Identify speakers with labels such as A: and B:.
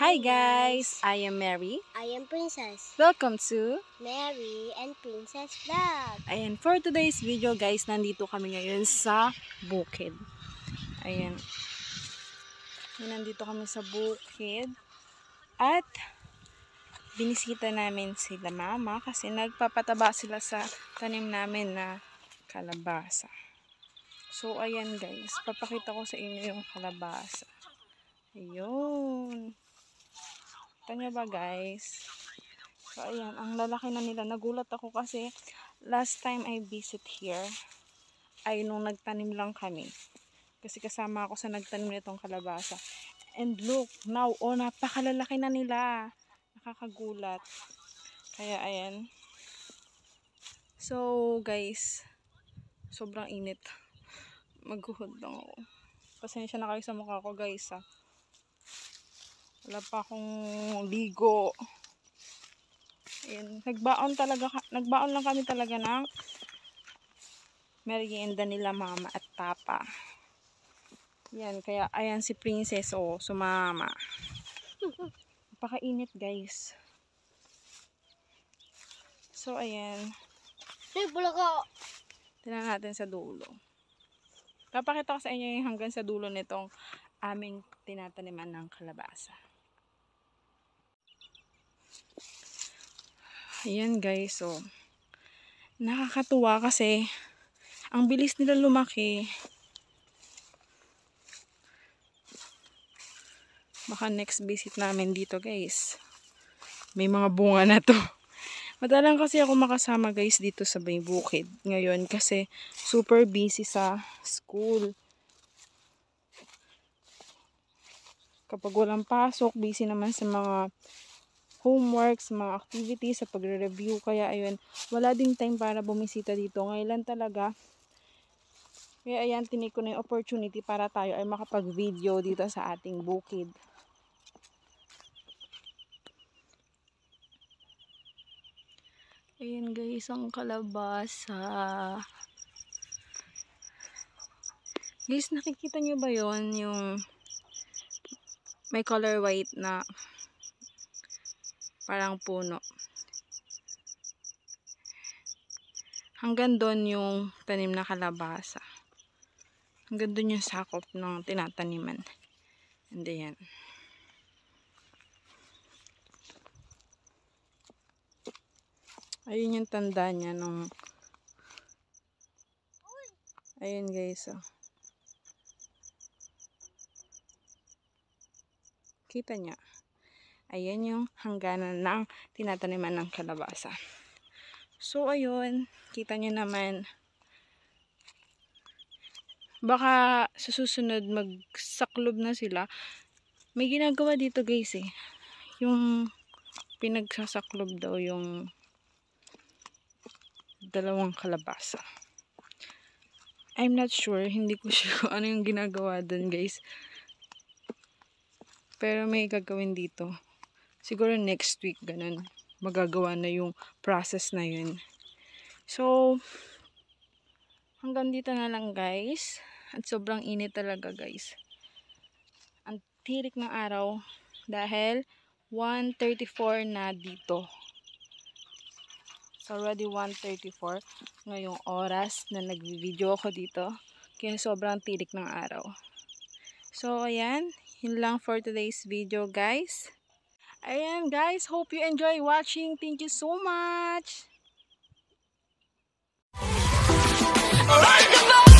A: Hi guys! I am Mary.
B: I am Princess.
A: Welcome to
B: Mary and Princess Vlog.
A: Ayan, for today's video guys, nandito kami ngayon sa bukid. Ayan. Nandito kami sa bukid. At binisita namin sila mama kasi nagpapataba sila sa tanim namin na kalabasa. So ayan guys, papakita ko sa inyo yung kalabasa. Ayun. Kita nyo ba guys? So ayan, ang lalaki na nila. Nagulat ako kasi last time I visit here ay nung nagtanim lang kami. Kasi kasama ako sa nagtanim nitong kalabasa. And look, now, oh, napakalalaki na nila. Nakakagulat. Kaya ayan. So guys, sobrang init. Maghuhod lang ako. Pasensya na kayo sa mukha ko guys ha. Wala pa akong ligo. Ayan, nagbaon lang kami talaga ng merienda nila mama at papa. Yan, kaya ayan si Princess oh, sumama. Napakainit guys. So ayan. Tingnan natin sa dulo. Papakita ko sa inyo yung hanggang sa dulo nitong aming tinataniman ng kalabasa. Ayan guys, so nakakatuwa kasi ang bilis nila lumaki. Baka next visit namin dito guys, may mga bunga na to. Madalang kasi ako makasama guys dito sa may bukid ngayon kasi super busy sa school. Kapag walang pasok, busy naman sa mga homeworks, mga activities, sa pagre-review. Kaya ayun, wala ding time para bumisita dito. Ngayon talaga. Kaya ayan, tinik ko na yung opportunity para tayo ay makapag-video dito sa ating bukid. Ayan guys, ang kalabasa. Guys, nakikita nyo ba yon yung may color white na parang puno. Hanggang doon yung tanim na kalabasa. Hanggang doon yung sakop ng tinataniman. And ayan. Ayun yung tanda niya nung ayun guys oh. Kita niya. Ayan yung hangganan ng tinataniman ng kalabasa. So ayun, kita niyo naman. Baka sa susunod magsaklob na sila. May ginagawa dito guys eh. Yung pinagsasaklob daw yung dalawang kalabasa. I'm not sure, hindi ko sure kung ano yung ginagawa dun guys. Pero may gagawin dito. Siguro next week ganun. Magagawa na yung process na yun. So, hanggang dito na lang guys. At sobrang init talaga guys. Ang tirik ng araw dahil 1:34 na dito. So already 1:34 ngayong oras na nagvi-video ako dito. Kaya sobrang tirik ng araw. So ayan, yun lang for today's video guys. Ayan guys, hope you enjoy watching. Thank you so much. Alright,